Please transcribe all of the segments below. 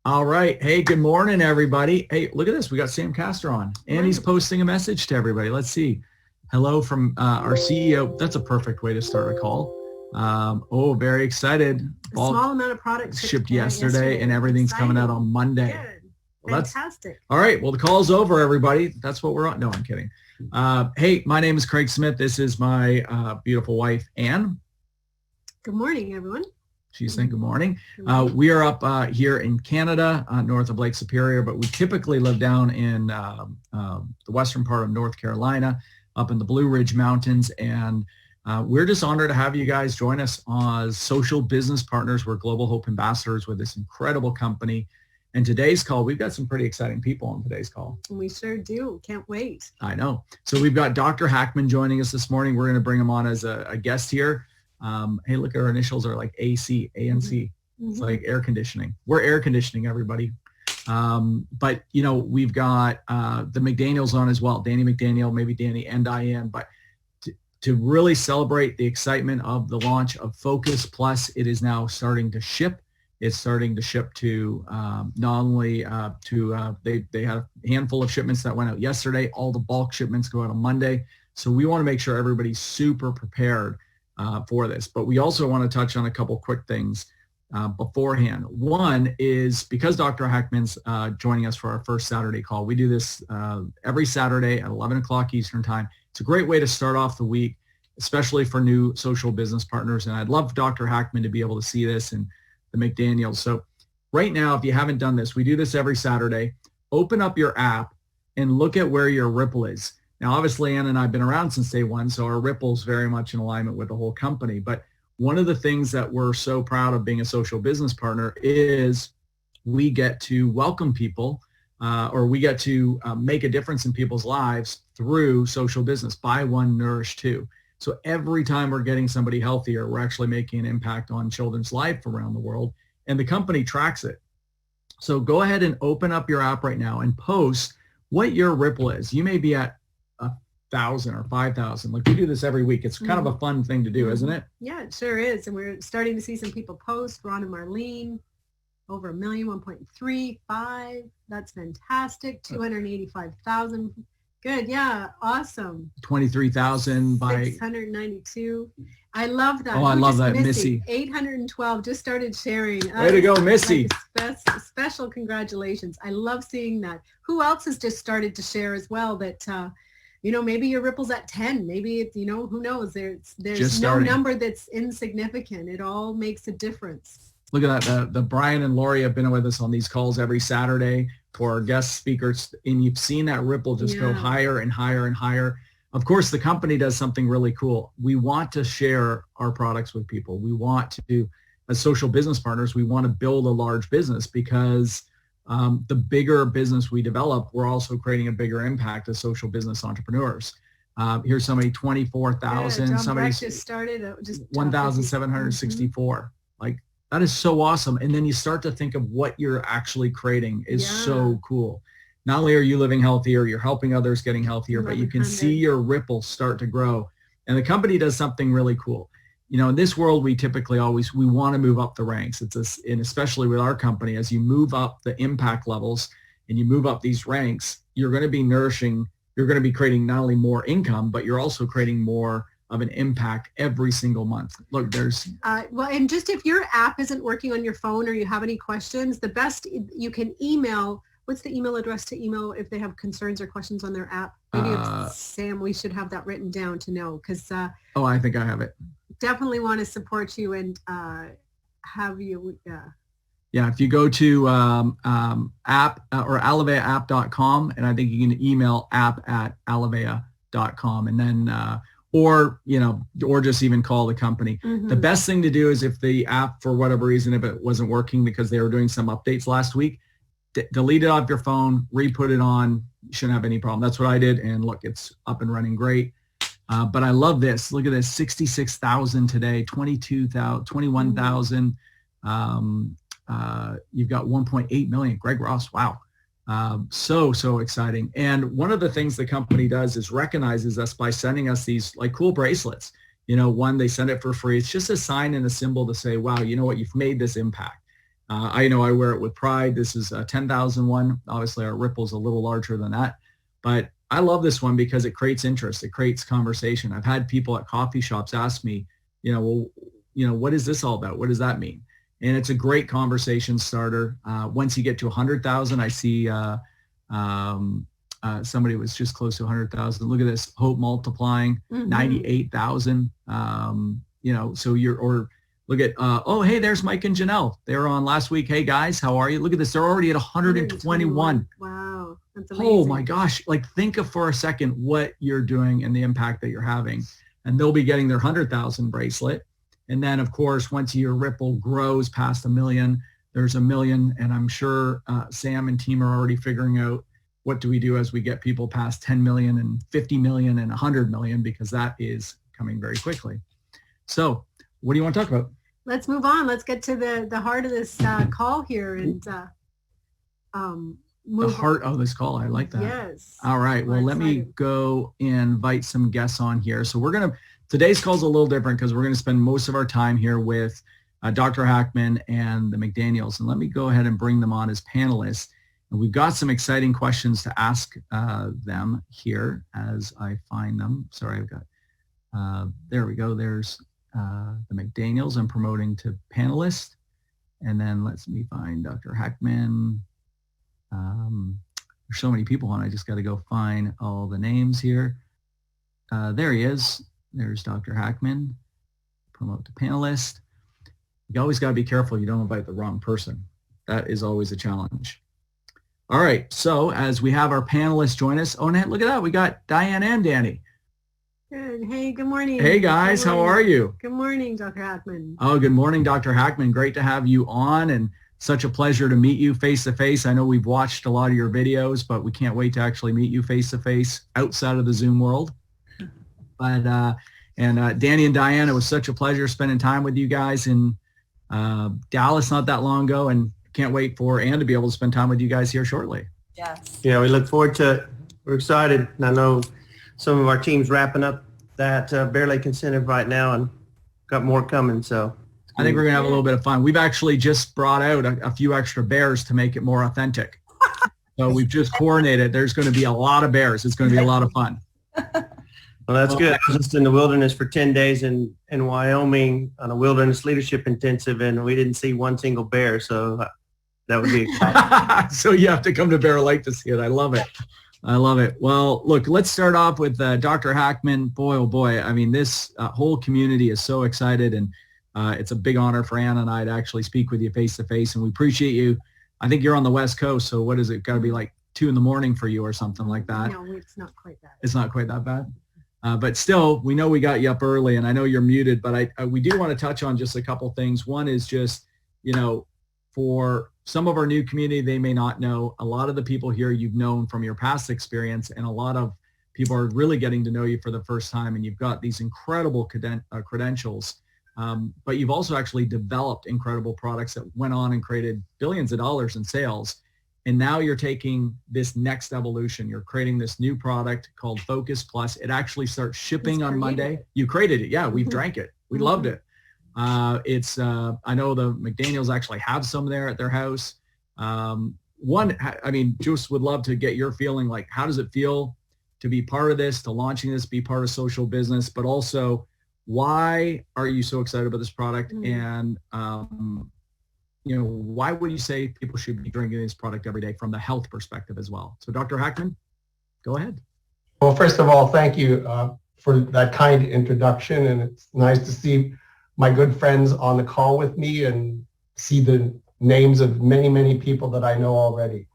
All right. Hey, good morning, everybody. Hey, look at this. We got Sam Castor on, and he's posting a message to everybody. Let's see. Hello from our CEO. That's a perfect way to start a call. Very excited. A small amount of products shipped yesterday, and everything's coming out on Monday. Good. Well, fantastic. All right. Well, the call's over, everybody. That's what we're on. No, I'm kidding. Hey, my name is Craig Smith. This is my beautiful wife, Ann. Good morning, everyone. She's saying good morning. We are up here in Canada, north of Lake Superior, but we typically live down in the western part of North Carolina, up in the Blue Ridge Mountains. And we're just honored to have you guys join us as social business partners. We're Global Hope Ambassadors with this incredible company. And today's call, we've got some pretty exciting people on today's call. We sure do. Can't wait. I know. So we've got Dr. Hackman joining us this morning. We're going to bring him on as a guest here. Hey, look, our initials are like AC, ANC. Mm-hmm. It's like air conditioning. We're air conditioning, everybody. But, you know, we've got the McDaniels on as well. Danny McDaniel, maybe Danny and Diane. But to really celebrate the excitement of the launch of Focus+, it is now starting to ship. It's starting to ship to not only they had a handful of shipments that went out yesterday. All the bulk shipments go out on Monday. So we want to make sure everybody's super prepared for this. But we also want to touch on a couple quick things beforehand. One is because Dr. Hackman's joining us for our first Saturday call. We do this every Saturday at 11 o'clock Eastern time. It's a great way to start off the week, especially for new social business partners. And I'd love Dr. Hackman to be able to see this and the McDaniels. So right now, if you haven't done this, we do this every Saturday. Open up your app and look at where your Ripple is. Now, obviously, Ann and I have been around since day one, so our Ripple's very much in alignment with the whole company. But one of the things that we're so proud of being a social business partner is we get to welcome people or we get to make a difference in people's lives through social business. Buy one, nourish two. So every time we're getting somebody healthier, we're actually making an impact on children's life around the world, and the company tracks it. So go ahead and open up your app right now and post what your Ripple is. You may be at 1,000 or 5,000. Like we do this every week. It's kind of a fun thing to do, isn't it? Yeah, it sure is. And we're starting to see some people post. Ron and Marlene, over 1 million, 1.35. That's fantastic. 285,000. Good. Yeah. Awesome. 23,000 by 692. I love that. Oh, I love that. Missy. 812 just started sharing. Way to go, Missy. Special congratulations. I love seeing that. Who else has just started to share as well that, you know, maybe your Ripple's at 10. Maybe it's, you know, who knows? There's no number that's insignificant. It all makes a difference. Look at that. The Brian and Lori have been with us on these calls every Saturday for our guest speakers, and you've seen that Ripple just go higher and higher and higher. Of course, the company does something really cool. We want to share our products with people. We want to, as social business partners, we want to build a large business because the bigger business we develop, we're also creating a bigger impact as social business entrepreneurs. Here's somebody 24,000, somebody just started 1,764. Like that is so awesome. And then you start to think of what you're actually creating is so cool. Not only are you living healthier, you're helping others getting healthier, but you can see your Ripple start to grow. And the company does something really cool. You know, in this world, we typically we want to move up the ranks. And especially with our company, as you move up the impact levels and you move up these ranks, you're going to be you're going to be creating not only more income, but you're also creating more of an impact every single month. Look, there's... well, and just if your app isn't working on your phone or you have any questions, the best you can email, what's the email address to email if they have concerns or questions on their app? Maybe it's Sam, we should have that written down to know because... oh, I think I have it. Definitely want to support you and have you... Yeah, if you go to app or aliveaapp.com, and I think you can email app@aliveaa.com, and then... or just even call the company. The best thing to do is if the app, for whatever reason, if it wasn't working because they were doing some updates last week, delete it off your phone, re-put it on. You shouldn't have any problem. That's what I did. And look, it's up and running great. But I love this. Look at this, 66,000 today, 22,000, 21,000. You've got 1.8 million. Greg Ross, wow. So exciting. And one of the things the company does is recognizes us by sending us these like cool bracelets. You know, one, they send it for free. It's just a sign and a symbol to say, wow, you know what, you've made this impact. I know I wear it with pride. This is a 10,000 one. Obviously, our Ripple's a little larger than that. But I love this one because it creates interest. It creates conversation. I've had people at coffee shops ask me, what is this all about? What does that mean? And it's a great conversation starter. Once you get to 100,000, I see somebody was just close to 100,000. Look at this, hope multiplying, 98,000. So look at, hey, there's Mike and Janelle. They were on last week. Hey guys, how are you? Look at this. They're already at 121. Wow. That's amazing. Oh my gosh. Like think of for a second what you're doing and the impact that you're having. And they'll be getting their 100,000 bracelet. And then of course, once your Ripple grows past 1 million, there's 1 million. And I'm sure Sam and team are already figuring out what do we do as we get people past 10 million and 50 million and 100 million, because that is coming very quickly. So what do you want to talk about? Let's move on. Let's get to the heart of this call here and the heart of this call. I like that. Yes. All right. Well, let me go invite some guests on here. So today's call is a little different because we're going to spend most of our time here with Dr. Hackman and the McDaniels. And let me go ahead and bring them on as panelists. And we've got some exciting questions to ask them here as I find them. Sorry, I've got, there we go. There's the McDaniels I'm promoting to panelist. And then let me find Dr. Hackman. There's so many people on. I just got to go find all the names here. There he is. There's Dr. Hackman. Promote to panelist. You always got to be careful you don't invite the wrong person. That is always a challenge. All right. So as we have our panelists join us, oh, look at that. We got Diane and Danny. Good. Hey, good morning. Hey, guys. How are you? Good morning, Dr. Hackman. Oh, good morning, Dr. Hackman. Great to have you on and such a pleasure to meet you face to face. I know we've watched a lot of your videos, but we can't wait to actually meet you face to face outside of the Zoom world. But Danny and Diane, it was such a pleasure spending time with you guys in Dallas not that long ago, and can't wait for Ann to be able to spend time with you guys here shortly. Yes. Yeah, we look forward to it. We're excited. And I know some of our team's wrapping up that Bear Lake incentive right now and got more coming. So I think we're going to have a little bit of fun. We've actually just brought out a few extra bears to make it more authentic. So we've just coordinated. There's going to be a lot of bears. It's going to be a lot of fun. Well, that's good. I was just in the wilderness for 10 days in Wyoming on a wilderness leadership intensive, and we didn't see one single bear. So that would be exciting. So you have to come to Bear Lake to see it. I love it. I love it. Well, look, let's start off with Dr. Hackman. Boy, oh boy. I mean, this whole community is so excited, and it's a big honor for Ann and I to actually speak with you face to face, and we appreciate you. I think you're on the West Coast, so what is it? Got to be like 2 a.m. for you or something like that. No, it's not quite that. It's not quite that bad. But still, we know we got you up early, and I know you're muted, but we do want to touch on just a couple things. One is just, for some of our new community, they may not know. A lot of the people here you've known from your past experience, and a lot of people are really getting to know you for the first time, and you've got these incredible credentials. But you've also actually developed incredible products that went on and created billions of dollars in sales. And now you're taking this next evolution. You're creating this new product called Focus+. It actually starts shipping on Monday. You created it. Yeah, we've drank it. We loved it. I know the McDaniels actually have some there at their house. Just would love to get your feeling, like, how does it feel to be part of this, to launching this, be part of social business, but also why are you so excited about this product? And, why would you say people should be drinking this product every day from the health perspective as well? So Dr. Hackman, go ahead. Well, first of all, thank you for that kind introduction. And it's nice to see my good friends on the call with me and see the names of many, many people that I know already.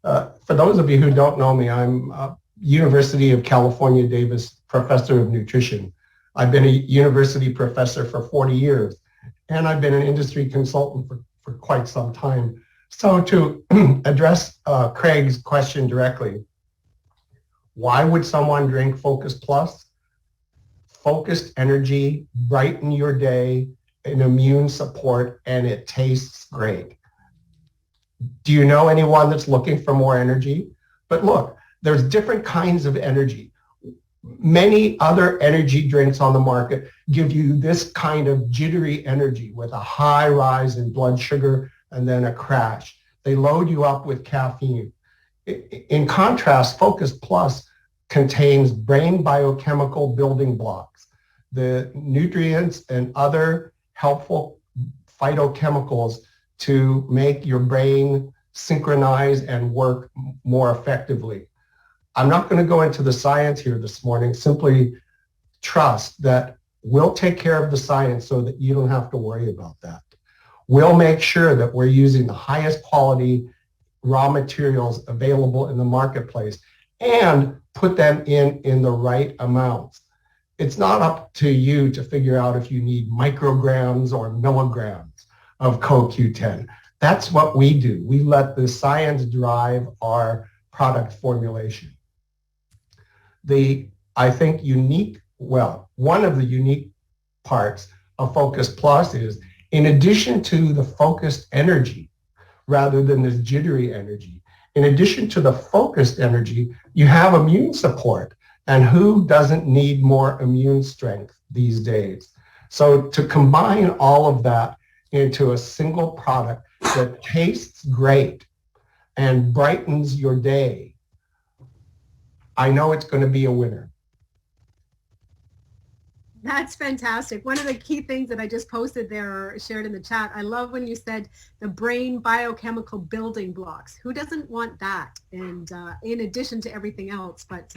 For those of you who don't know me, I'm a University of California, Davis professor of nutrition. I've been a university professor for 40 years, and I've been an industry consultant for quite some time. So to address Craig's question directly, why would someone drink Focus+? Focused energy, brighten your day, an immune support, and it tastes great. Do you know anyone that's looking for more energy? But look, there's different kinds of energy. Many other energy drinks on the market give you this kind of jittery energy with a high rise in blood sugar, and then a crash. They load you up with caffeine. In contrast, Focus Plus contains brain biochemical building blocks, the nutrients and other helpful phytochemicals to make your brain synchronize and work more effectively. I'm not going to go into the science here this morning. Simply trust that we'll take care of the science so that you don't have to worry about that. We'll make sure that we're using the highest quality raw materials available in the marketplace and put them in the right amounts. It's not up to you to figure out if you need micrograms or milligrams of CoQ10. That's what we do. We let the science drive our product formulation. I think one of the unique parts of Focus Plus is, in addition to the focused energy, rather than this jittery energy, in addition to the focused energy, you have immune support. And who doesn't need more immune strength these days? So to combine all of that into a single product that tastes great and brightens your day, I know it's going to be a winner. That's fantastic. One of the key things that I just posted there or shared in the chat, I love when you said the brain biochemical building blocks. Who doesn't want that? And in addition to everything else, but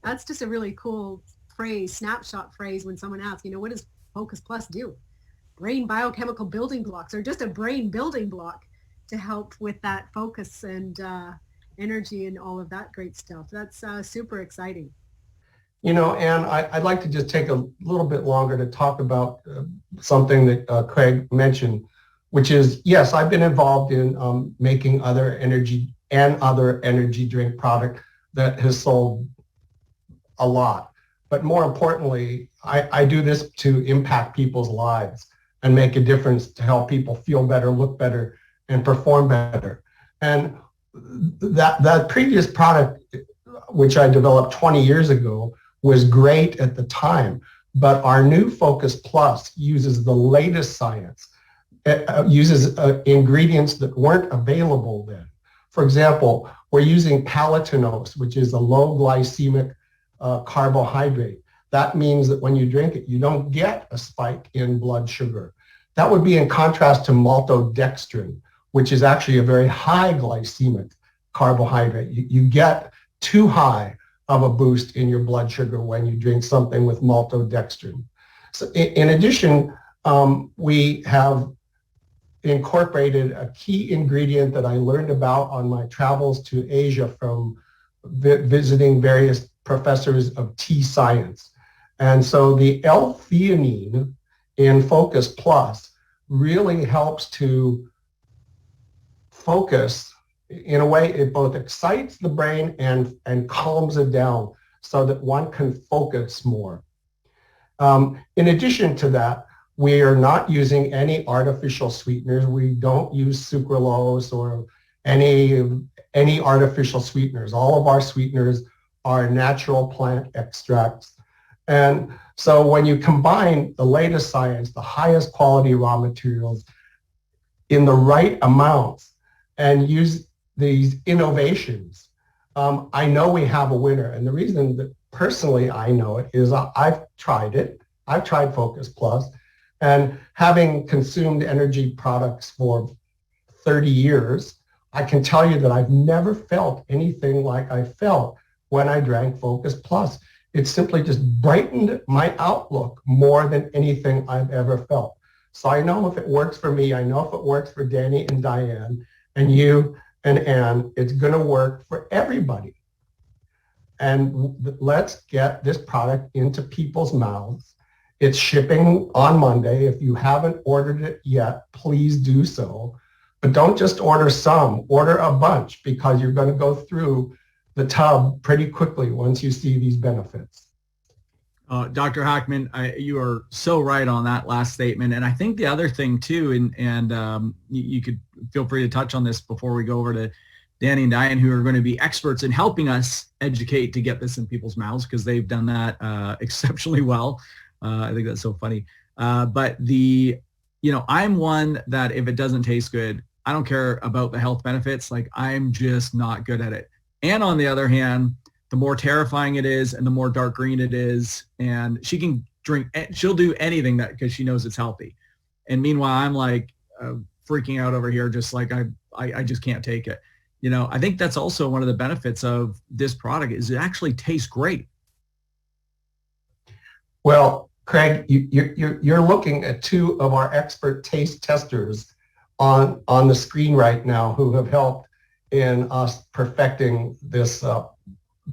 that's just a really cool phrase, snapshot phrase when someone asks, what does Focus Plus do? Brain biochemical building blocks, or just a brain building block to help with that focus and energy and all of that great stuff. That's super exciting. And I'd like to just take a little bit longer to talk about something that Craig mentioned, which is, yes, I've been involved in making other energy drink product that has sold a lot. But more importantly, I do this to impact people's lives and make a difference to help people feel better, look better, and perform better. And that previous product, which I developed 20 years ago, was great at the time, but our new Focus Plus uses the latest science. It uses ingredients that weren't available then. For example, we're using palatinose, which is a low glycemic carbohydrate. That means that when you drink it, you don't get a spike in blood sugar. That would be in contrast to maltodextrin, which is actually a very high glycemic carbohydrate. You get too high of a boost in your blood sugar when you drink something with maltodextrin. So in addition, we have incorporated a key ingredient that I learned about on my travels to Asia from visiting various professors of tea science. And so the L-theanine in Focus Plus really helps to focus. In a way, it both excites the brain and calms it down so that one can focus more. In addition to that, we are not using any artificial sweeteners. We don't use sucralose or any artificial sweeteners. All of our sweeteners are natural plant extracts. And so when you combine the latest science, the highest quality raw materials in the right amounts and use these innovations, I know we have a winner. And the reason that personally I know it is I've tried it. I've tried Focus Plus, and having consumed energy products for 30 years, I can tell you that I've never felt anything like I felt when I drank Focus Plus. It simply just brightened my outlook more than anything I've ever felt. So I know if it works for me, I know if it works for Danny and Diane and you and Anne, it's going to work for everybody. And let's get this product into people's mouths. It's shipping on Monday. If you haven't ordered it yet, please do so. But don't just order some, order a bunch, because you're going to go through the tub pretty quickly once you see these benefits. Dr. Hackman, you are so right on that last statement. And I think the other thing too, and you could feel free to touch on this before we go over to Danny and Diane, who are going to be experts in helping us educate to get this in people's mouths, because they've done that exceptionally well. I think that's so funny. But I'm one that if it doesn't taste good, I don't care about the health benefits. Like, I'm just not good at it. And on the other hand, the more terrifying it is and the more dark green it is, and she can drink, she'll do anything that, because she knows it's healthy. And meanwhile, I'm like freaking out over here, just like I just can't take it. You know, I think that's also one of the benefits of this product is it actually tastes great. Well, Craig, you're looking at two of our expert taste testers on the screen right now who have helped in us perfecting this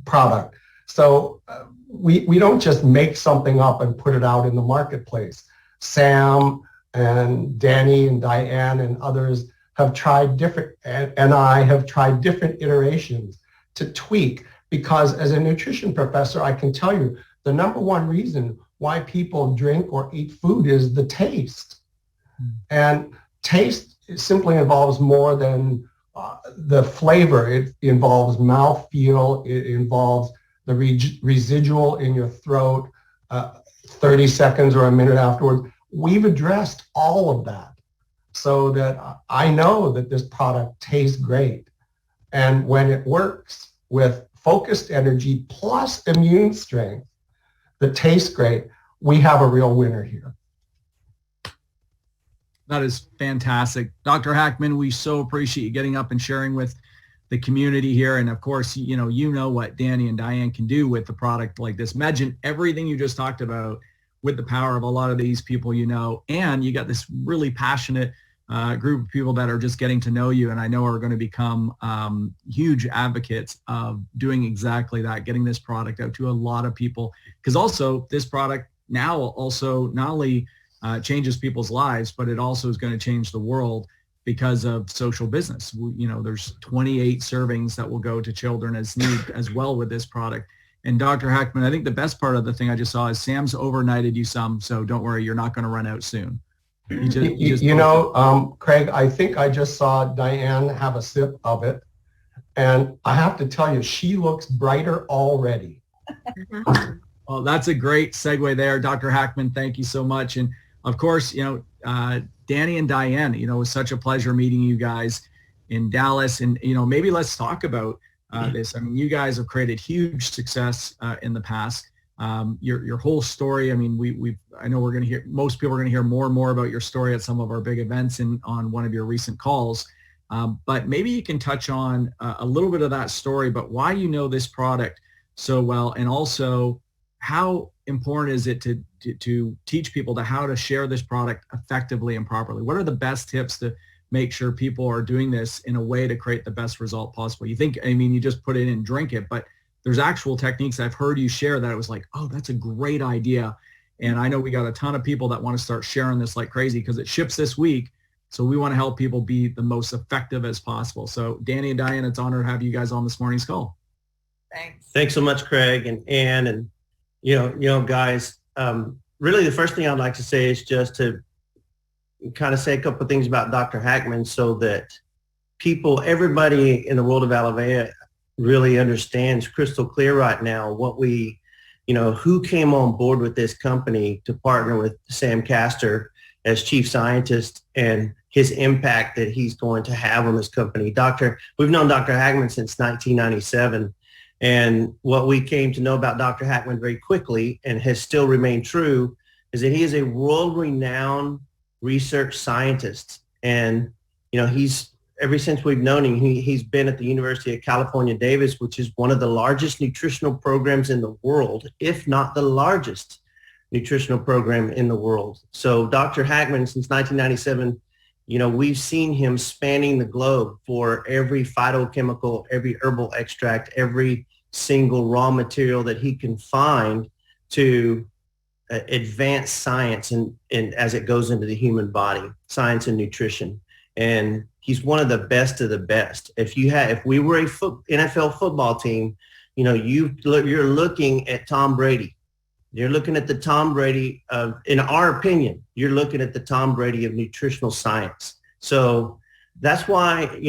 product. So we don't just make something up and put it out in the marketplace. Sam and Danny and Diane and others have tried different, and I have tried different iterations to tweak, because as a nutrition professor, I can tell you the number one reason why people drink or eat food is the taste. And taste simply involves more than the flavor. It involves mouthfeel. It involves the residual in your throat 30 seconds or a minute afterwards. We've addressed all of that so that I know that this product tastes great. And when it works with focused energy plus immune strength that tastes great, we have a real winner here. That is fantastic. Dr. Hackman, we so appreciate you getting up and sharing with the community here. And of course, you know what Danny and Diane can do with the product like this. Imagine everything you just talked about with the power of a lot of these people, and you got this really passionate group of people that are just getting to know you, and I know are going to become huge advocates of doing exactly that, getting this product out to a lot of people. Because also this product now also not only changes people's lives, but it also is going to change the world because of social business. There's 28 servings that will go to children as need as well with this product. And Dr. Hackman, I think the best part of the thing I just saw is Sam's overnighted you some, so don't worry, you're not going to run out soon. Craig, I think I just saw Diane have a sip of it, and I have to tell you, she looks brighter already. Well, that's a great segue there. Dr. Hackman, thank you so much. And of course, Danny and Diane, it was such a pleasure meeting you guys in Dallas. And, maybe let's talk about this. I mean, you guys have created huge success in the past. Your whole story. I mean, I know we're going to hear, most people are going to hear more and more about your story at some of our big events and on one of your recent calls. But maybe you can touch on a little bit of that story, but why this product so well, and also how important is it to teach people how to share this product effectively and properly? What are the best tips to make sure people are doing this in a way to create the best result possible? You just put it in and drink it, but there's actual techniques I've heard you share that it was like, oh, that's a great idea. And I know we got a ton of people that want to start sharing this like crazy because it ships this week. So we want to help people be the most effective as possible. So Danny and Diane, it's an honor to have you guys on this morning's call. Thanks so much, Craig and Ann. And, guys, really the first thing I'd like to say is just to kind of say a couple of things about Dr. Hackman so that everybody in the world of Alabama really understands crystal clear right now what who came on board with this company to partner with Sam Castor as chief scientist and his impact that he's going to have on this company. We've known Dr. Hackman since 1997. And what we came to know about Dr. Hackman very quickly and has still remained true is that he is a world-renowned research scientist. And, ever since we've known him, he's been at the University of California, Davis, which is one of the largest nutritional programs in the world, if not the largest nutritional program in the world. So Dr. Hackman, since 1997, we've seen him spanning the globe for every phytochemical, every herbal extract, every single raw material that he can find to advance science and as it goes into the human body, science and nutrition. And he's one of the best of the best. If we were a NFL football team, you're looking at Tom Brady. You're looking at the Tom Brady of, in our opinion, you're looking at the Tom Brady of nutritional science. So that's why,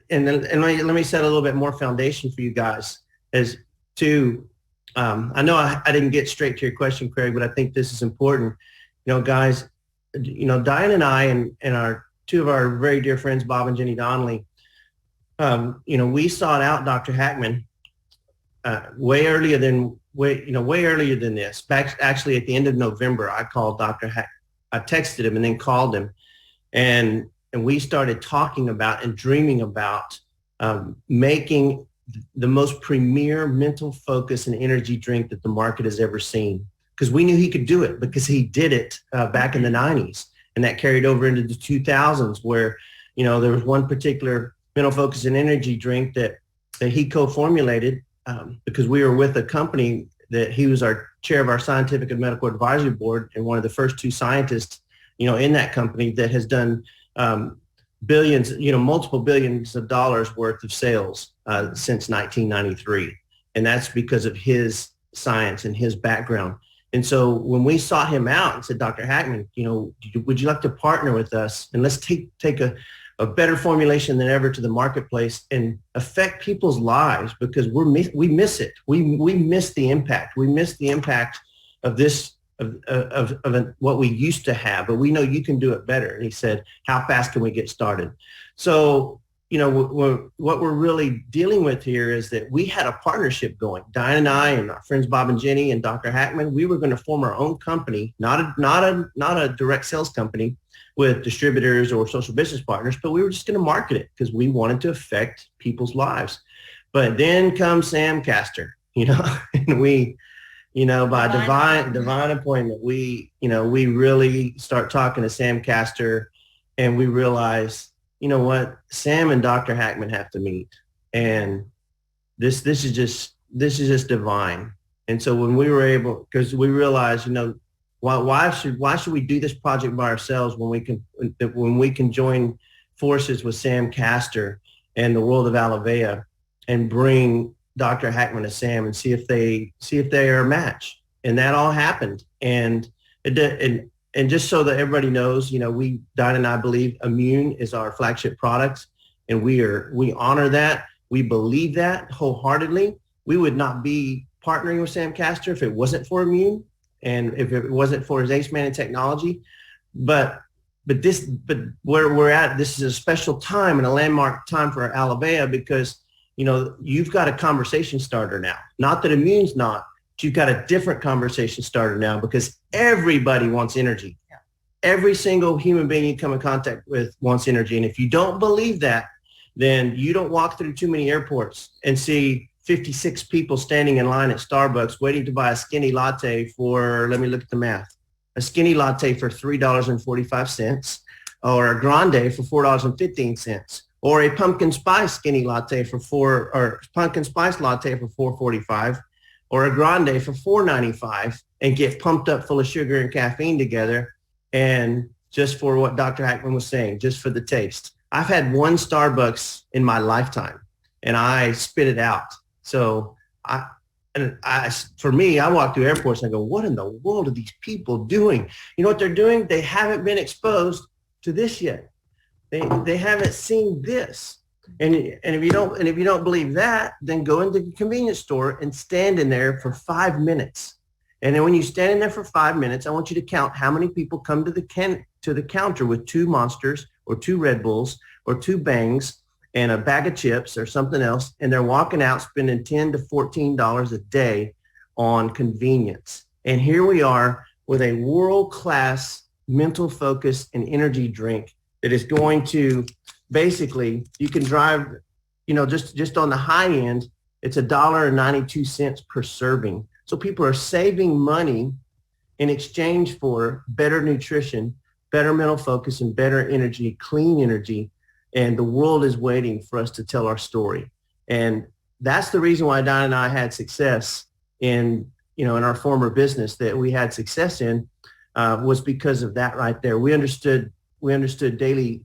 and let me set a little bit more foundation for you guys as to, I know I didn't get straight to your question, Craig, but I think this is important. Guys, Diane and I and our our very dear friends, Bob and Jenny Donnelly, we sought out Dr. Hackman way earlier than this. Back actually at the end of November, I called Dr. Hack. I texted him and then called him, and we started talking about and dreaming about making the most premier mental focus and energy drink that the market has ever seen. Because we knew he could do it, because he did it back in the 90s, and that carried over into the 2000s, where there was one particular mental focus and energy drink that he co-formulated because we were with a company that he was our chair of our scientific and medical advisory board, and one of the first two scientists in that company that has done billions, multiple billions of dollars worth of sales since 1993. And that's because of his science and his background. And so when we sought him out and said, Dr. Hackman, would you like to partner with us, and let's take a better formulation than ever to the marketplace and affect people's lives, because we miss it. We miss the impact. We miss the impact of this, of what we used to have, but we know you can do it better. And he said, how fast can we get started? So, what we're really dealing with here is that we had a partnership going. Diane and I and our friends Bob and Jenny and Dr. Hackman, we were going to form our own company, not a direct sales company with distributors or social business partners, but we were just going to market it because we wanted to affect people's lives. But then comes Sam Castor, and we, by divine appointment, we really start talking to Sam Castor, and we realize, what, Sam and Dr. Hackman have to meet, and this is just divine. And so when we were able, because we realized, why should we do this project by ourselves when we can join forces with Sam Castor and the world of Alavea and bring Dr. Hackman to Sam and see if they are a match. And that all happened. And just so that everybody knows, Diane and I believe Immune is our flagship product, and we honor that. We believe that wholeheartedly. We would not be partnering with Sam Castor if it wasn't for Immune, and if it wasn't for his Ace Man in technology. But where we're at, this is a special time and a landmark time for Alavea, because you've got a conversation starter now. Not that Immune's not, but you've got a different conversation starter now, because everybody wants energy. Yeah. Every single human being you come in contact with wants energy. And if you don't believe that, then you don't walk through too many airports and see 56 people standing in line at Starbucks waiting to buy a skinny latte for, let me look at the math, a skinny latte for $3.45, or a grande for $4.15, or a pumpkin spice skinny latte or pumpkin spice latte for $4.45, or a grande for $4.95, and get pumped up full of sugar and caffeine together. And just for what Dr. Hackman was saying, just for the taste. I've had one Starbucks in my lifetime, and I spit it out. So for me, I walk through airports and I go, what in the world are these people doing? You know what they're doing? They haven't been exposed to this yet. They haven't seen this. And if you don't believe that, then go into the convenience store and stand in there for 5 minutes. And then when you stand in there for 5 minutes, I want you to count how many people come to the counter with 2 Monsters or 2 Red Bulls or 2 Bangs and a bag of chips or something else, and they're walking out spending $10 to $14 a day on convenience. And here we are with a world-class mental focus and energy drink that is going to basically, you can drive, just on the high end, it's $1.92 per serving. So people are saving money in exchange for better nutrition, better mental focus, and better energy, clean energy. And the world is waiting for us to tell our story. And that's the reason why Don and I had success in our former business that we had success in, was because of that right there. We understood daily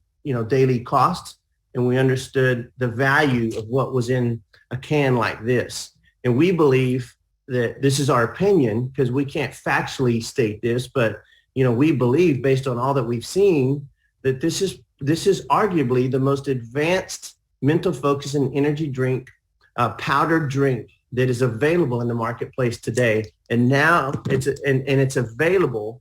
costs, and we understood the value of what was in a can like this. And we believe that, this is our opinion because we can't factually state this, but we believe, based on all that we've seen, that this is arguably the most advanced mental focus and energy drink, powdered drink that is available in the marketplace today. And now it's available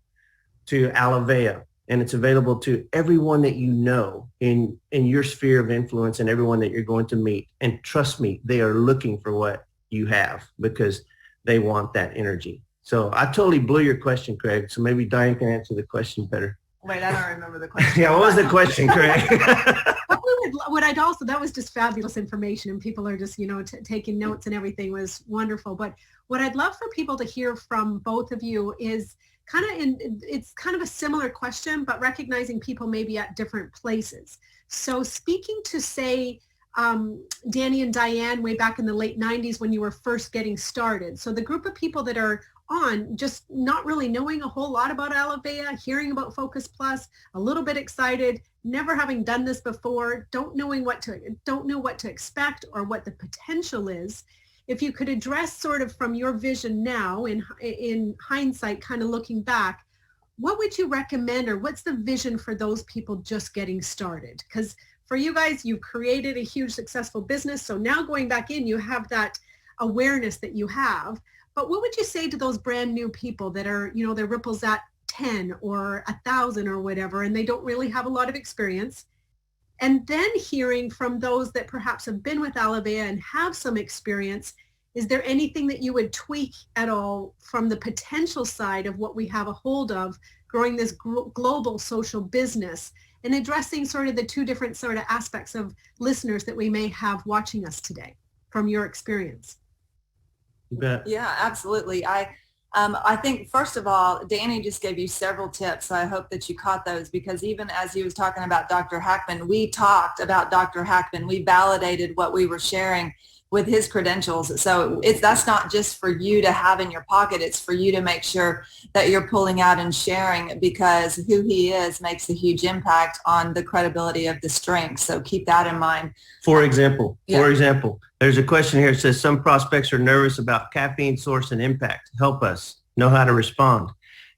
to Alavea. and it's available to everyone that you know in your sphere of influence and everyone that you're going to meet. And trust me, they are looking for what you have because they want that energy. So I totally blew your question, Craig. So maybe Diane can answer the question better. Wait, I don't remember the question. Yeah, what was the question, Craig? What I'd also, that was just fabulous information, and people are just, taking notes, and everything was wonderful. But what I'd love for people to hear from both of you is it's kind of a similar question, but recognizing people may be at different places. So speaking to, say, Danny and Diane way back in the late 90s when you were first getting started. So the group of people that are on just not really knowing a whole lot about Alivea, hearing about Focus+, a little bit excited, never having done this before, don't know what to expect or what the potential is. If you could address sort of from your vision now in hindsight, kind of looking back, what would you recommend, or what's the vision for those people just getting started? Because for you guys, you've created a huge successful business. So now going back in, you have that awareness that you have. But what would you say to those brand new people that are, their ripples at 10 or 1,000 or whatever, and they don't really have a lot of experience? And then hearing from those that perhaps have been with Alivea and have some experience, is there anything that you would tweak at all from the potential side of what we have a hold of, growing this global social business and addressing sort of the two different sort of aspects of listeners that we may have watching us today from your experience? You bet. Yeah, absolutely. I think, first of all, Danny just gave you several tips. So I hope that you caught those, because even as he was talking about Dr. Hackman, we talked about Dr. Hackman. We validated what we were sharing with his credentials. So that's not just for you to have in your pocket. It's for you to make sure that you're pulling out and sharing, because who he is makes a huge impact on the credibility of this drink. So keep that in mind. For example, there's a question here that says some prospects are nervous about caffeine source and impact. Help us know how to respond.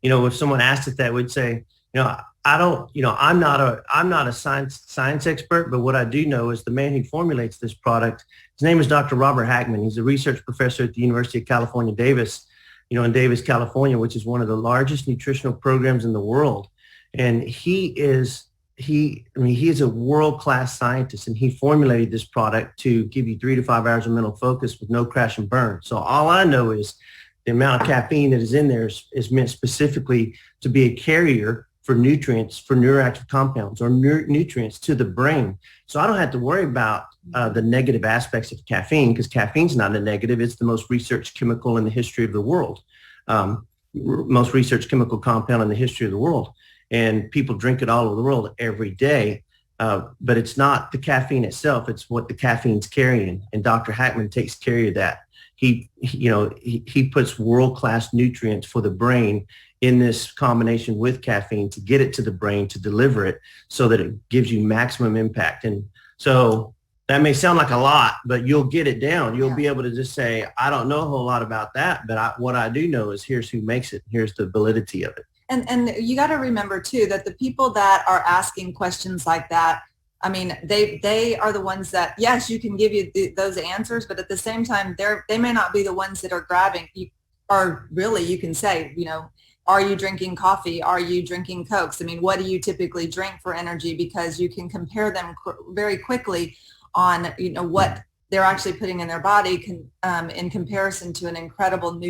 If someone asked it that, we'd say, I'm not a science expert, but what I do know is the man who formulates this product, his name is Dr. Robert Hackman. He's a research professor at the University of California, Davis, in Davis, California, which is one of the largest nutritional programs in the world. And he is a world-class scientist, and he formulated this product to give you 3 to 5 hours of mental focus with no crash and burn. So all I know is the amount of caffeine that is in there is meant specifically to be a carrier for nutrients, for neuroactive compounds or nutrients to the brain. So I don't have to worry about the negative aspects of caffeine, because caffeine's not a negative. It's the most researched chemical in the history of the world, most researched chemical compound in the history of the world. And people drink it all over the world every day. But it's not the caffeine itself. It's what the caffeine's carrying. And Dr. Hackman takes care of that. He puts world-class nutrients for the brain in this combination with caffeine to get it to the brain, to deliver it so that it gives you maximum impact. And so that may sound like a lot, but you'll get it down. You'll be able to just say, I don't know a whole lot about that, but what I do know is here's who makes it. Here's the validity of it. And you got to remember too, that the people that are asking questions like that, I mean, they are the ones that, yes, you can give you those answers, but at the same time, they may not be the ones that are grabbing. Or really, you can say, are you drinking coffee? Are you drinking Cokes? I mean, what do you typically drink for energy? Because you can compare them very quickly on, what they're actually putting in their body in comparison to an incredible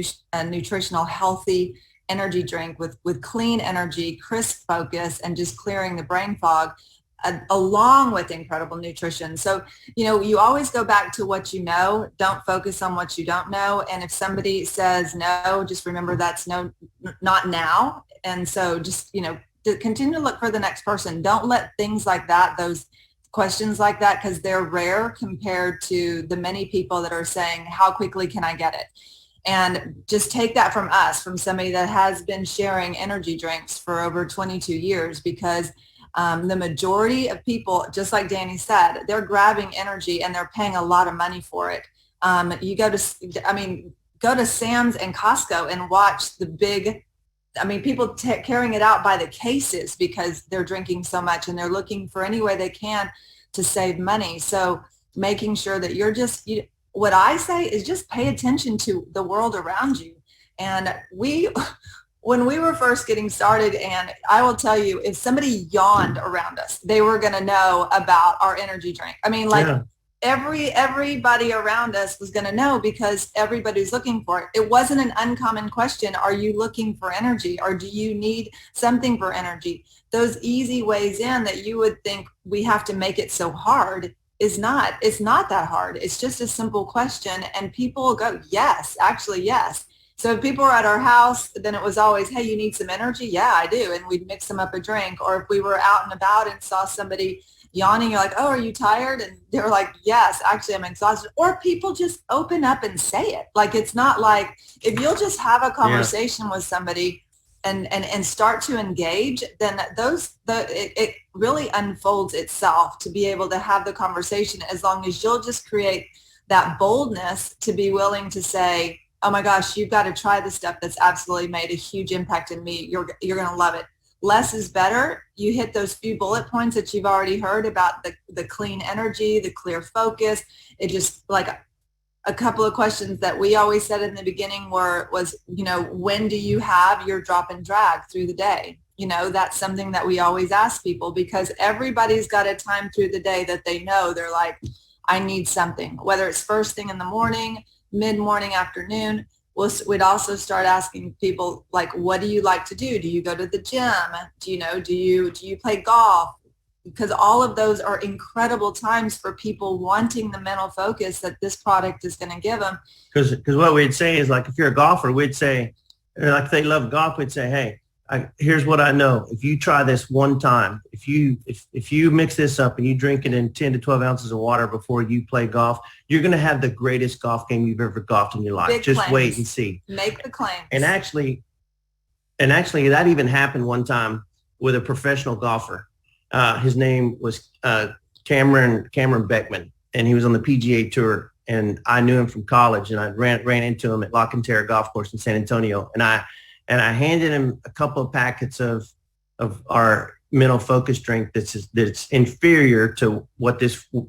nutritional, healthy energy drink with clean energy, crisp focus, and just clearing the brain fog, along with incredible nutrition. So, you always go back to what you know. Don't focus on what you don't know. And if somebody says no, just remember that's no, not now. And so just, continue to look for the next person. Don't let things like that, those questions like that, because they're rare compared to the many people that are saying, how quickly can I get it? And just take that from us, from somebody that has been sharing energy drinks for over 22 years, because the majority of people, just like Danny said, they're grabbing energy and they're paying a lot of money for it. You go to Sam's and Costco and watch the big, people carrying it out by the cases because they're drinking so much and they're looking for any way they can to save money. So making sure that you're just, what I say is just pay attention to the world around you. And we when we were first getting started, and I will tell you, if somebody yawned around us, they were going to know about our energy drink. I mean, like everybody around us was going to know because everybody's looking for it. It wasn't an uncommon question. Are you looking for energy, or do you need something for energy? Those easy ways in that you would think we have to make it so hard it's not that hard. It's just a simple question, and people will go, yes, actually, yes. So if people were at our house, then it was always, hey, you need some energy? Yeah, I do. And we'd mix them up a drink. Or if we were out and about and saw somebody yawning, you're like, oh, are you tired? And they were like, yes, actually, I'm exhausted. Or people just open up and say it. Like, it's not like, if you'll just have a conversation with somebody and start to engage, then it really unfolds itself to be able to have the conversation, as long as you'll just create that boldness to be willing to say, oh my gosh, you've got to try this stuff that's absolutely made a huge impact in me. You're going to love it. Less is better. You hit those few bullet points that you've already heard about the clean energy, the clear focus. It just, like, a couple of questions that we always said in the beginning was, when do you have your drop and drag through the day? That's something that we always ask people, because everybody's got a time through the day that they know they're like, I need something, whether it's first thing in the morning, mid-morning, afternoon. We'd also start asking people, like, what do you like to do? Do you go to the gym? Do you play golf? Because all of those are incredible times for people wanting the mental focus that this product is going to give them. Because what we'd say is, like, if you're a golfer, we'd say, like, if they love golf, we'd say, hey, here's what I know. If you try this one time, if you mix this up and you drink it in 10 to 12 ounces of water before you play golf, you're going to have the greatest golf game you've ever golfed in your life. Big Just claims. wait and see. Make the claims. And actually, that even happened one time with a professional golfer. His name was Cameron Beckman, and he was on the PGA Tour. And I knew him from college, and I ran into him at La Cantera Golf Course in San Antonio. And I handed him a couple of packets of our mental focus drink that's inferior to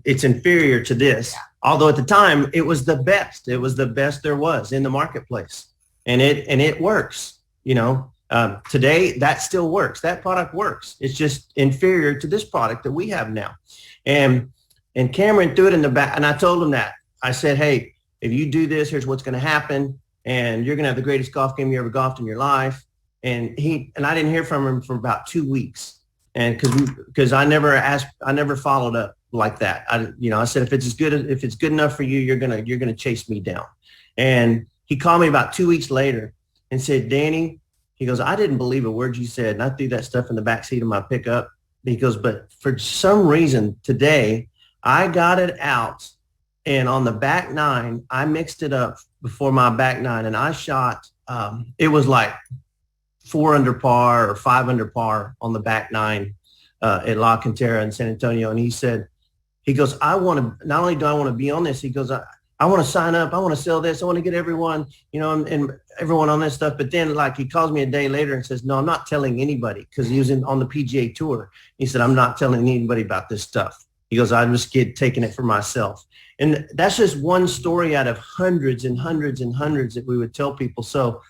it's inferior to this. Yeah. Although at the time it was the best. It was the best there was in the marketplace. And it works, today that still works. That product works. It's just inferior to this product that we have now. And Cameron threw it in the back, and I told him that. I said, hey, if you do this, here's what's going to happen. And you're going to have the greatest golf game you ever golfed in your life. And I didn't hear from him for about 2 weeks. And because I never followed up like that. I said, if it's good enough for you, you're going to chase me down. And he called me about 2 weeks later and said, Danny, he goes, I didn't believe a word you said. And I threw that stuff in the back seat of my pickup. He goes, but for some reason today, I got it out. And on the back nine, I mixed it up before my back nine, and I shot, it was like 4 under par or 5 under par on the back nine at La Cantera in San Antonio. And he goes, not only do I want to be on this, he goes, I want to sign up. I want to sell this. I want to get everyone, and everyone on this stuff. But then, like, he calls me a day later and says, no, I'm not telling anybody, because he was on the PGA Tour. He said, I'm not telling anybody about this stuff. He goes, I'm just taking it for myself. And that's just one story out of hundreds and hundreds and hundreds that we would tell people. So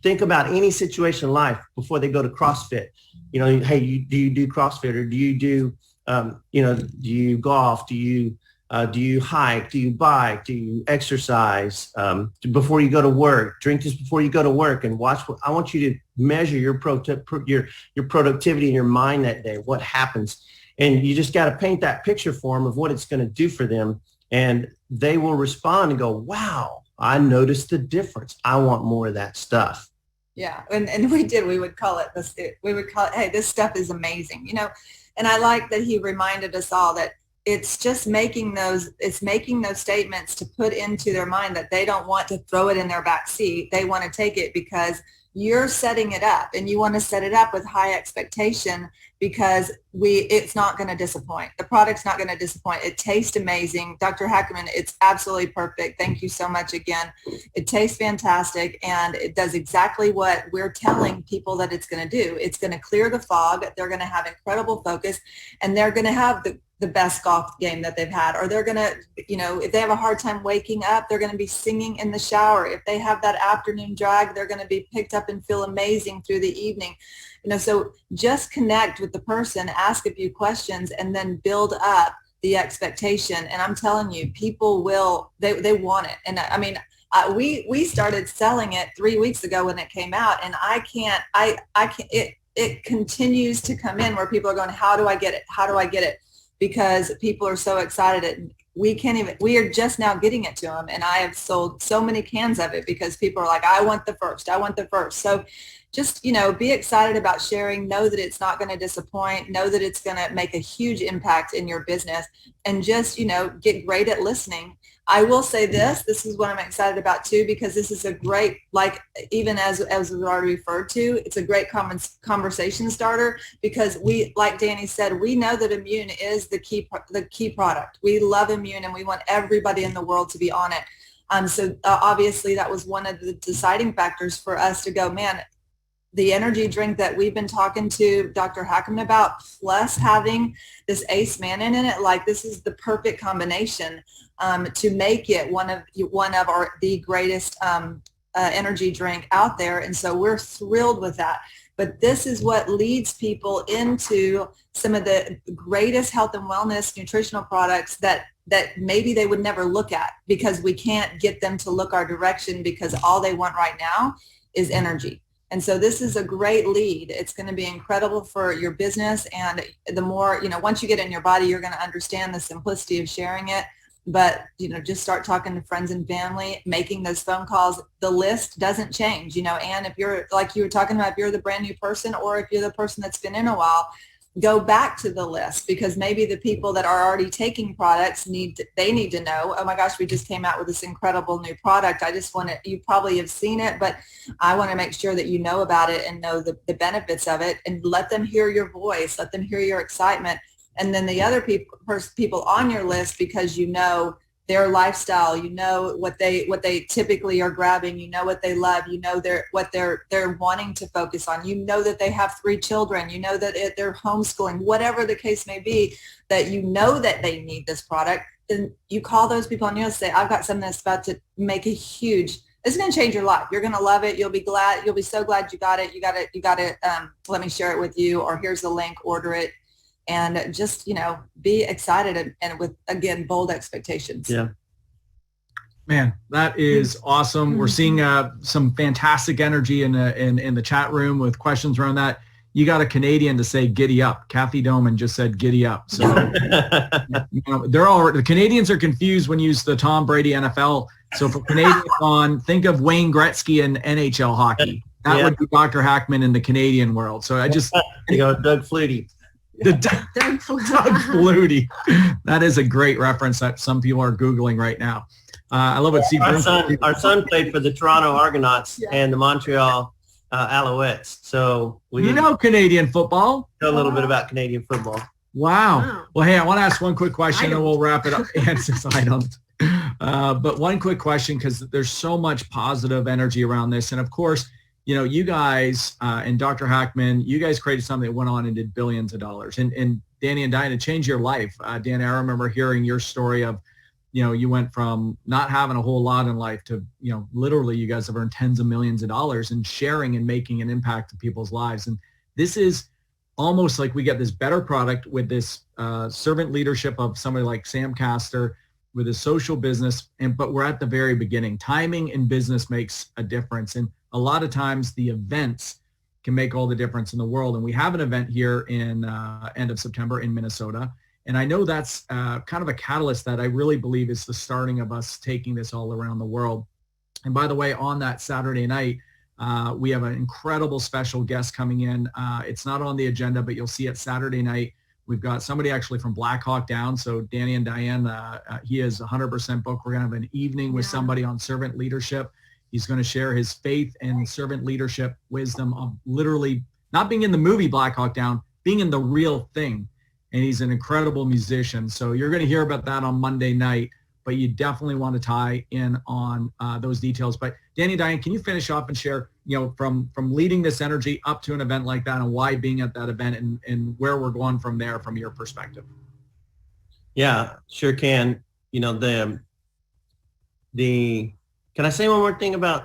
think about any situation in life before they go to CrossFit. Hey, do you do CrossFit, or do you do, do you golf? Do you hike? Do you bike? Do you exercise? Before you go to work, drink this before you go to work, and watch. I want you to measure your productivity in your mind that day. What happens? And you just got to paint that picture for them of what it's going to do for them. And they will respond and go, wow, I noticed the difference. I want more of that stuff. Yeah. And we would call it this. We would call it, hey, this stuff is amazing. And I like that he reminded us all that it's just making those statements to put into their mind that they don't want to throw it in their back seat. They want to take it because you're setting it up, and you want to set it up with high expectation, because it's not going to disappoint. The product's not going to disappoint. It tastes amazing. Dr. Hackman, it's absolutely perfect. Thank you so much again. It tastes fantastic, and it does exactly what we're telling people that it's going to do. It's going to clear the fog. They're going to have incredible focus, and they're going to have the the best golf game that they've had, or they're going to, if they have a hard time waking up, they're going to be singing in the shower. If they have that afternoon drag, they're going to be picked up and feel amazing through the evening. So just connect with the person, ask a few questions, and then build up the expectation. And I'm telling you, people they want it. And I mean, we started selling it 3 weeks ago when it came out, and it continues to come in where people are going, how do I get it? How do I get it? Because people are so excited. We are just now getting it to them. And I have sold so many cans of it because people are like, I want the first. So just, be excited about sharing. Know that it's not going to disappoint. Know that it's going to make a huge impact in your business, and just, get great at listening. I will say this is what I'm excited about too, because this is a great, like, even as we've already referred to, it's a great conversation starter, because we, like Danny said, we know that Immune is the key product. We love Immune, and we want everybody in the world to be on it. So obviously that was one of the deciding factors for us to go, man, the energy drink that we've been talking to Dr. Hackman about, plus having this Ace Mannin in it, like, this is the perfect combination to make it one of the greatest energy drink out there. And so we're thrilled with that. But this is what leads people into some of the greatest health and wellness nutritional products that maybe they would never look at, because we can't get them to look our direction, because all they want right now is energy. And so this is a great lead. It's going to be incredible for your business. And the more, once you get it in your body, you're going to understand the simplicity of sharing it. But, just start talking to friends and family, making those phone calls. The list doesn't change, and if you're, like you were talking about, if you're the brand new person, or if you're the person that's been in a while, go back to the list, because maybe the people that are already taking products need to know, oh my gosh, we just came out with this incredible new product. You probably have seen it, but I want to make sure that you know about it and know the benefits of it, and let them hear your voice, let them hear your excitement. And then the other people on your list, because their lifestyle, what they typically are grabbing, what they love, what they're wanting to focus on, that they have 3 children, that they're homeschooling, whatever the case may be, that that they need this product. Then you call those people and you'll say, I've got something that's about to make it's going to change your life. You're going to love it. You'll be so glad you got it. You got it. Let me share it with you, or here's the link, order it. And just, be excited, and with, again, bold expectations. Yeah. Man, that is awesome. We're seeing some fantastic energy in the chat room with questions around that. You got a Canadian to say giddy up. Kathy Doman just said giddy up. So the Canadians are confused when you use the Tom Brady NFL. So for Canadians on, think of Wayne Gretzky in NHL hockey. That would be Dr. Hackman in the Canadian world. So you go Doug Flutie. Doug Flutie. That is a great reference that some people are Googling right now. I love what Steve. Our son played for the Toronto Argonauts and the Montreal Alouettes. So we Canadian football. Know a little bit about Canadian football. Wow. Well, hey, I want to ask one quick question, and we'll wrap it up. Since I don't. But one quick question, because there's so much positive energy around this, and of course, you guys and Dr. Hackman, you guys created something that went on and did billions of dollars. And Danny and Diana, changed your life. Danny, I remember hearing your story of, you went from not having a whole lot in life to, literally you guys have earned tens of millions of dollars and sharing and making an impact in people's lives. And this is almost like we get this better product with this servant leadership of somebody like Sam Castor with his social business. But we're at the very beginning. Timing in business makes a difference. And a lot of times the events can make all the difference in the world. And we have an event here in end of September in Minnesota. And I know that's kind of a catalyst that I really believe is the starting of us taking this all around the world. And by the way, on that Saturday night, we have an incredible special guest coming in. It's not on the agenda, but you'll see it Saturday night. We've got somebody actually from Black Hawk Down. So Danny and Diane, he is 100% booked. We're going to have an evening with somebody on servant leadership. He's going to share his faith and servant leadership wisdom of literally not being in the movie Black Hawk Down, being in the real thing. And he's an incredible musician. So you're going to hear about that on Monday night, but you definitely want to tie in on those details. But Danny, Diane, can you finish off and share, from leading this energy up to an event like that, and why being at that event, and where we're going from there from your perspective? Yeah, sure can. You know, can I say one more thing about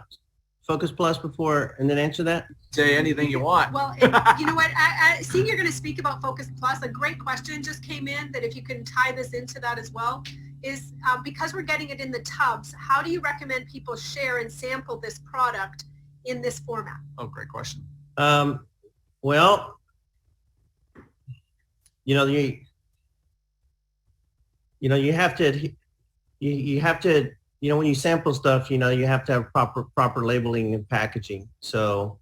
Focus Plus before and then answer that? Say anything you want. Well, you know what? Seeing you're going to speak about Focus Plus, a great question just came in that if you can tie this into that as well, is because we're getting it in the tubs, how do you recommend people share and sample this product in this format? Oh, great question. Well, you know, you have to, when you sample stuff, you have to have proper labeling and packaging. So,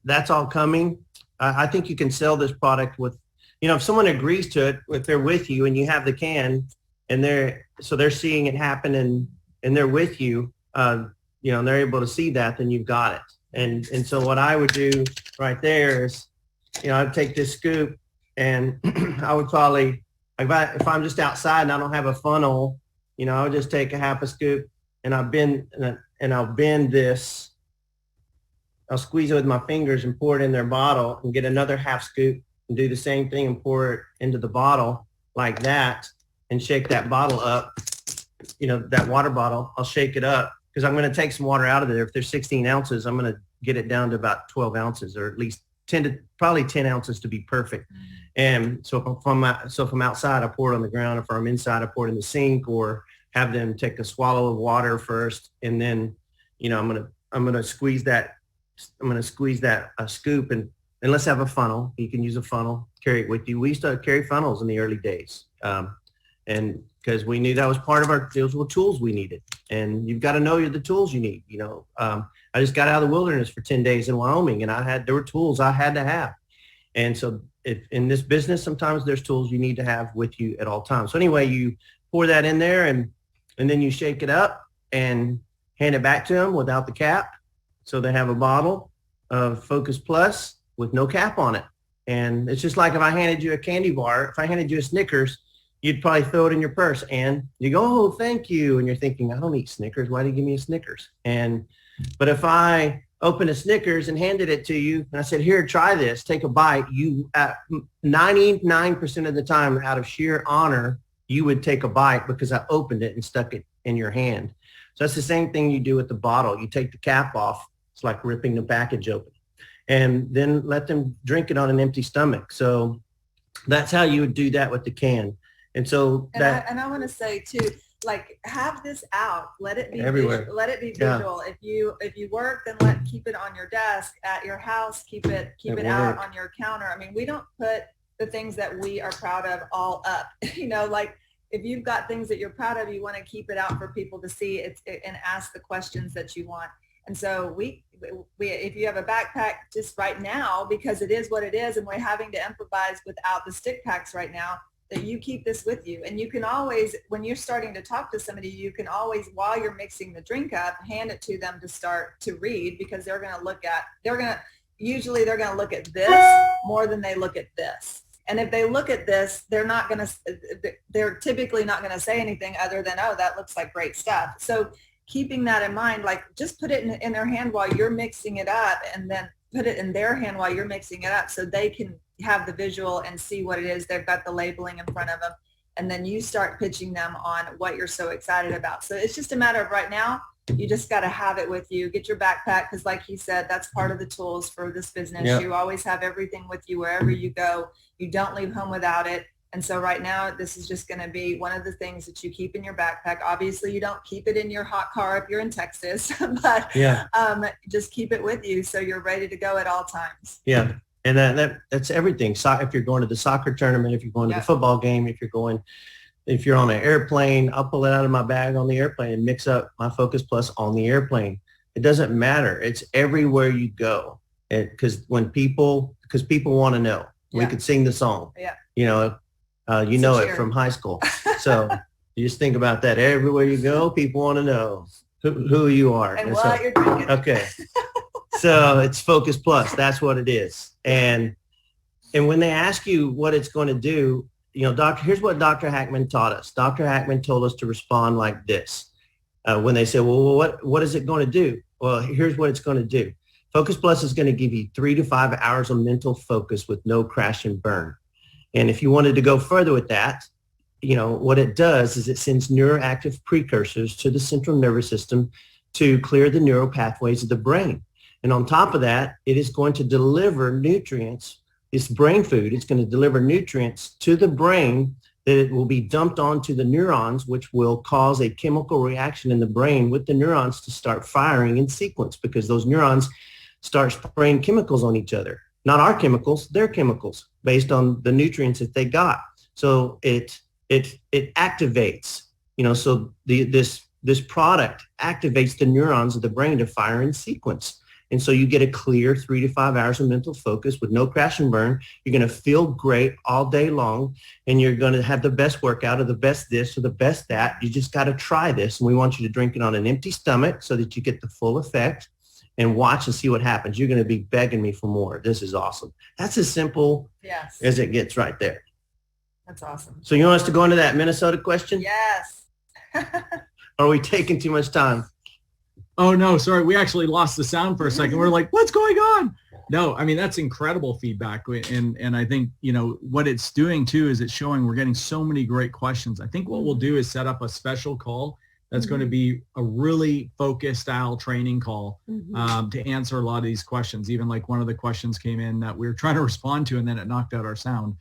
that's all coming. I think you can sell this product with, if someone agrees to it, if they're with you and you have the can and they're seeing it happen and they're with you, and they're able to see that, then you've got it. And so what I would do right there is, I'd take this scoop and I would probably, if I'm just outside and I don't have a funnel, I would just take a half a scoop and I'll bend this. I'll squeeze it with my fingers and pour it in their bottle and get another half scoop and do the same thing and pour it into the bottle like that and shake that bottle up, that water bottle. I'll shake it up because I'm going to take some water out of there. If there's 16 ounces, I'm going to get it down to about 12 ounces or at least 10 ounces to be perfect. And so if I'm outside, I pour it on the ground. If I'm inside, I pour it in the sink or have them take a swallow of water first. And then, I'm going to squeeze that scoop and let's have a funnel. You can use a funnel, carry it with you. We used to carry funnels in the early days. And because we knew that was part of those were tools we needed. And you've got to know the tools you need. I just got out of the wilderness for 10 days in Wyoming and there were tools I had to have. And so if in this business, sometimes there's tools you need to have with you at all times. So anyway, you pour that in there and then you shake it up and hand it back to them without the cap. So they have a bottle of Focus Plus with no cap on it. And it's just like if I handed you a candy bar, if I handed you a Snickers, you'd probably throw it in your purse and you go, oh, thank you. And you're thinking, I don't eat Snickers. Why do you give me a Snickers? But if I opened a Snickers and handed it to you and I said, here, try this, take a bite, you 99% of the time out of sheer honor, you would take a bite because I opened it and stuck it in your hand. So that's the same thing you do with the bottle. You take the cap off. It's like ripping the package open and then let them drink it on an empty stomach. So that's how you would do that with the can. And so I want to say too, like have this out, let it be everywhere. Let it be visual. Yeah. If you work, then keep it on your desk at your house, keep it out on your counter. I mean, we don't put the things that we are proud of all up, like if you've got things that you're proud of, you want to keep it out for people to see and ask the questions that you want. And so we if you have a backpack just right now, because it is what it is, and we're having to improvise without the stick packs right now, that you keep this with you. And you can always, when you're starting to talk to somebody, you can always, while you're mixing the drink up, hand it to them to start to read, because they're going to look at this more than they look at this. And if they look at this, they're typically not going to say anything other than, oh, that looks like great stuff. So keeping that in mind, like just put it in their hand while you're mixing it up, and then put it in their hand while you're mixing it up so they can have the visual and see what it is. They've got the labeling in front of them. And then you start pitching them on what you're so excited about. So it's just a matter of right now, you just got to have it with you. Get your backpack, because like he said, that's part of the tools for this business. Yep. You always have everything with you wherever you go. You don't leave home without it. And so right now, this is just going to be one of the things that you keep in your backpack. Obviously, you don't keep it in your hot car if you're in Texas, but just keep it with you so you're ready to go at all times. Yeah. And that's everything. So if you're going to the soccer tournament, if you're going to the football game, if you're on an airplane, I'll pull it out of my bag on the airplane and mix up my Focus Plus on the airplane. It doesn't matter. It's everywhere you go. Because people want to know. We could sing the song. Yeah. It from high school. So you just think about that. Everywhere you go, people want to know who you are. And what you're drinking. Okay. So it's Focus Plus. That's what it is. And when they ask you what it's going to do, here's what Dr. Hackman taught us. Dr. Hackman told us to respond like this. When they say, well, what is it going to do? Well, here's what it's going to do. Focus Plus is going to give you 3 to 5 hours of mental focus with no crash and burn. And if you wanted to go further with that, what it does is it sends neuroactive precursors to the central nervous system to clear the neural pathways of the brain. And on top of that, it is going to deliver nutrients. It's brain food. It's going to deliver nutrients to the brain that it will be dumped onto the neurons, which will cause a chemical reaction in the brain with the neurons to start firing in sequence, because those neurons start spraying chemicals on each other. Not our chemicals, their chemicals, based on the nutrients that they got. So it activates, so this product activates the neurons of the brain to fire in sequence. And so you get a clear 3 to 5 hours of mental focus with no crash and burn. You're going to feel great all day long, and you're going to have the best workout or the best this or the best that. You just got to try this. And we want you to drink it on an empty stomach so that you get the full effect, and watch and see what happens. You're going to be begging me for more. This is awesome. That's as simple as it gets right there. That's awesome. So you want us to go into that Minnesota question? Yes. Are we taking too much time? Oh, no, sorry. We actually lost the sound for a second. We're like, what's going on? No, I mean, that's incredible feedback. And I think, what it's doing too is it's showing we're getting so many great questions. I think what we'll do is set up a special call that's going to be a really focused style training call to answer a lot of these questions. Even like one of the questions came in that we were trying to respond to, and then it knocked out our sound,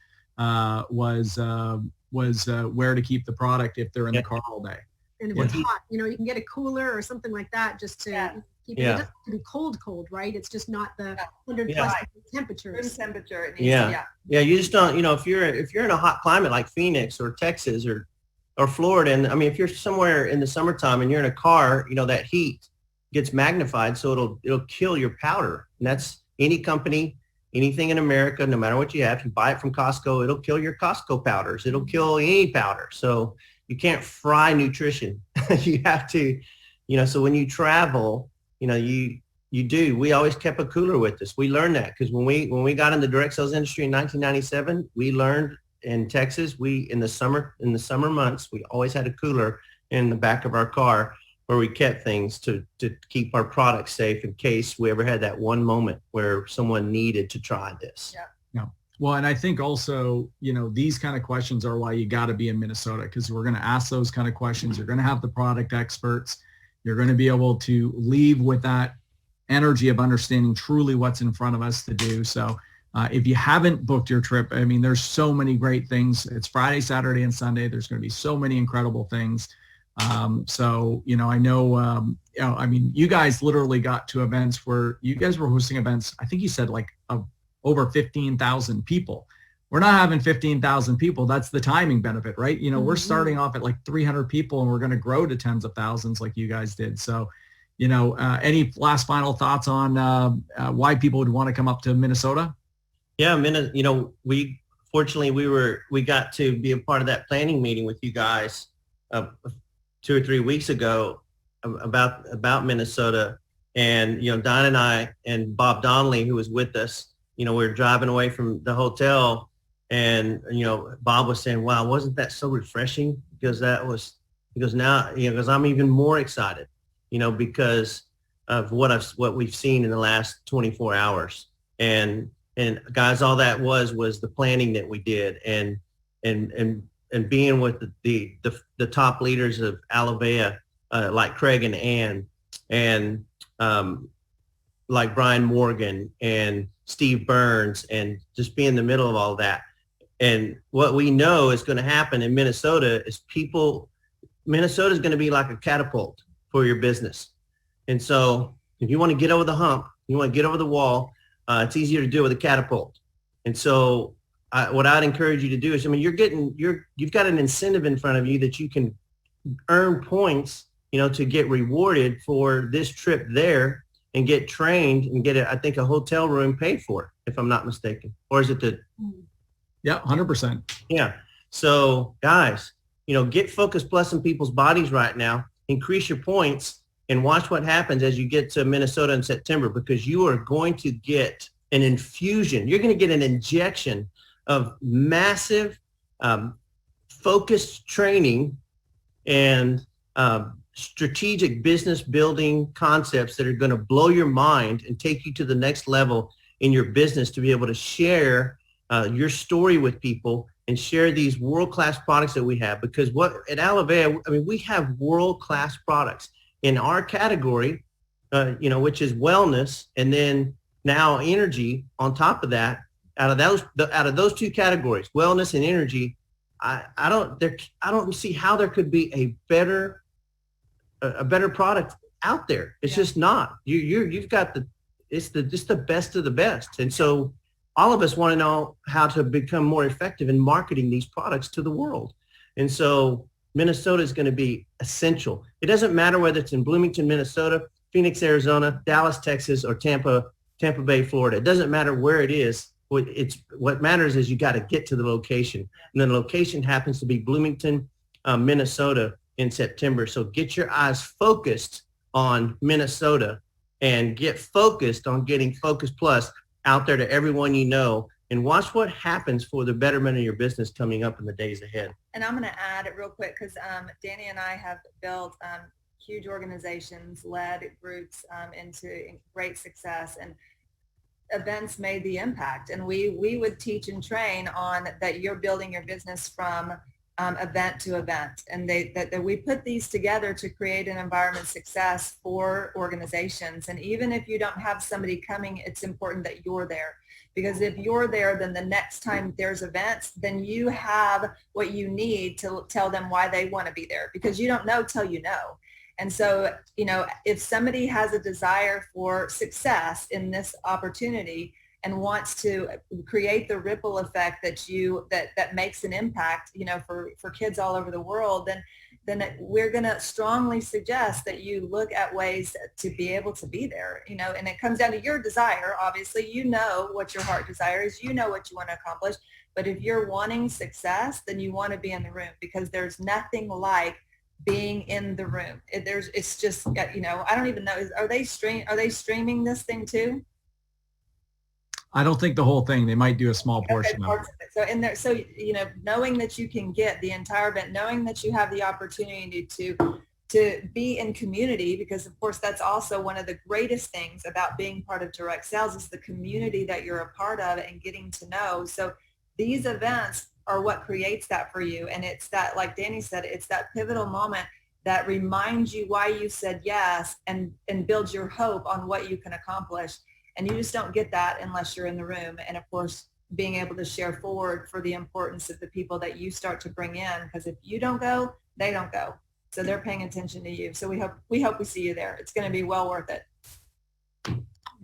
was where to keep the product if they're in the car all day. And if it's hot, you can get a cooler or something like that just to keep it. It doesn't have to be cold, right? It's just not the 100 plus temperatures. Room temperature. It needs you just don't, if you're in a hot climate like Phoenix or Texas or Florida, and I mean, if you're somewhere in the summertime and you're in a car, that heat gets magnified, so it'll kill your powder. And that's any company, anything in America, no matter what you have, you buy it from Costco, it'll kill your Costco powders. It'll kill any powder. So you can't fry nutrition. You have to, so when you travel, you do. We always kept a cooler with us. We learned that because when we got in the direct sales industry in 1997, we learned in Texas, in the summer months, we always had a cooler in the back of our car where we kept things to keep our products safe in case we ever had that one moment where someone needed to try this. Yeah. Well, and I think also, these kind of questions are why you got to be in Minnesota, because we're going to ask those kind of questions. You're going to have the product experts. You're going to be able to leave with that energy of understanding truly what's in front of us to do. So if you haven't booked your trip, I mean, there's so many great things. It's Friday, Saturday, and Sunday. There's going to be so many incredible things. So, I know, I mean, you guys literally got to events where you guys were hosting events. I think you said like over 15,000 people. We're not having 15,000 people. That's the timing benefit, right? We're starting off at like 300 people and we're going to grow to tens of thousands like you guys did. So, any last final thoughts on why people would want to come up to Minnesota? Yeah, we got to be a part of that planning meeting with you guys 2 or 3 weeks ago about Minnesota. And, Don and I and Bob Donnelly, who was with us, we were driving away from the hotel, and, Bob was saying, wow, wasn't that so refreshing? Because because I'm even more excited, because of what we've seen in the last 24 hours. And guys, all that was the planning that we did, and being with the top leaders of Alavea, like Craig and Ann, and like Brian Morgan and Steve Burns, and just be in the middle of all that. And what we know is going to happen in Minnesota is Minnesota is going to be like a catapult for your business. And so if you want to get over the hump, you want to get over the wall, it's easier to do with a catapult. And so what I'd encourage you to do is, you've got an incentive in front of you that you can earn points, to get rewarded for this trip there and get trained and get I think a hotel room paid for, if I'm not mistaken. Or is it Yeah, 100%. Yeah. So guys, get Focus Plus in people's bodies right now, increase your points, and watch what happens as you get to Minnesota in September, because you are going to get an infusion. You're going to get an injection of massive focused training and strategic business building concepts that are going to blow your mind and take you to the next level in your business, to be able to share your story with people and share these world-class products that we have. Because what at Alavea, I mean, we have world-class products in our category, which is wellness, and then now energy on top of that. Out of those two categories, wellness and energy, I don't see how there could be a better product out there. It's just not. You've got it's the best of the best. And so all of us want to know how to become more effective in marketing these products to the world. And so Minnesota is going to be essential. It doesn't matter whether it's in Bloomington, Minnesota, Phoenix, Arizona, Dallas, Texas, or Tampa Bay, Florida. It doesn't matter where it is. What matters is you got to get to the location. And the location happens to be Bloomington, Minnesota in September. So get your eyes focused on Minnesota and get focused on getting Focus+ out there to everyone you know, and watch what happens for the betterment of your business coming up in the days ahead. And I'm going to add it real quick because Danny and I have built huge organizations, led groups into great success, and events made the impact. And we would teach and train on that you're building your business from event to event, and that we put these together to create an environment of success for organizations. And even if you don't have somebody coming, it's important that you're there, because if you're there, then the next time there's events, then you have what you need to tell them why they want to be there, because you don't know till you know. And so, if somebody has a desire for success in this opportunity and wants to create the ripple effect that makes an impact, for kids all over the world, then we're going to strongly suggest that you look at ways to be able to be there, and it comes down to your desire. Obviously, what your heart desire is, what you want to accomplish. But if you're wanting success, then you want to be in the room, because there's nothing like being in the room. It's just, I don't even know. Are they streaming this thing too? I don't think the whole thing. They might do a small portion of it. So knowing that you can get the entire event, knowing that you have the opportunity to be in community, because of course that's also one of the greatest things about being part of direct sales is the community that you're a part of and getting to know. So these events are what creates that for you. And it's that, like Danny said, it's that pivotal moment that reminds you why you said yes, and builds your hope on what you can accomplish. And you just don't get that unless you're in the room. And of course, being able to share forward for the importance of the people that you start to bring in, because if you don't go, they don't go. So they're paying attention to you. So we hope we see you there. It's going to be well worth it.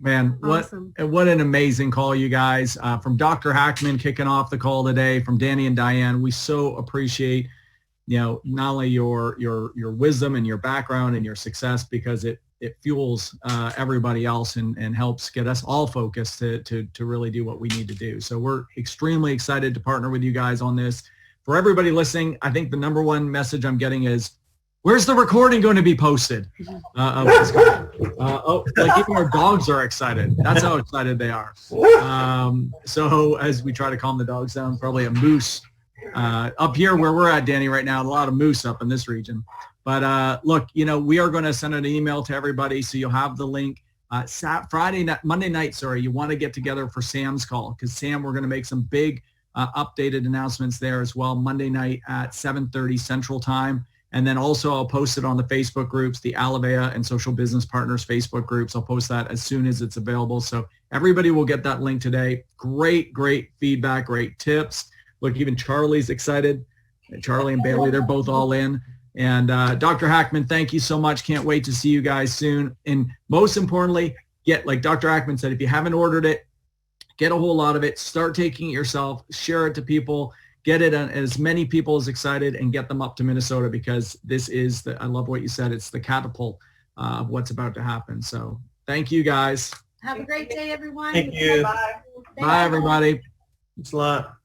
Man, Awesome. What an amazing call, you guys. From Dr. Hackman kicking off the call today, from Danny and Diane, we so appreciate, not only your wisdom and your background and your success, because it fuels everybody else and helps get us all focused to really do what we need to do. So we're extremely excited to partner with you guys on this. For everybody listening, I think the number one message I'm getting is, where's the recording going to be posted? Of this call? Like even our dogs are excited. That's how excited they are. So as we try to calm the dogs down, probably a moose up here where we're at, Danny, right now, a lot of moose up in this region. But look, we are going to send an email to everybody, so you'll have the link. Monday night, you want to get together for Sam's call, because Sam, we're going to make some big updated announcements there as well. Monday night at 7:30 Central Time. And then also I'll post it on the Facebook groups, the Alavea and Social Business Partners Facebook groups. I'll post that as soon as it's available. So everybody will get that link today. Great feedback, great tips. Look, even Charlie's excited. Charlie and Bailey, they're both all in. And Dr. Hackman, thank you so much. Can't wait to see you guys soon. And most importantly, like Dr. Hackman said, if you haven't ordered it, get a whole lot of it. Start taking it yourself. Share it to people. Get it on as many people as excited, and get them up to Minnesota, because this is I love what you said. It's the catapult of what's about to happen. So thank you guys. Have a great day, everyone. Thank you. Bye. Bye, everybody. Thanks a lot.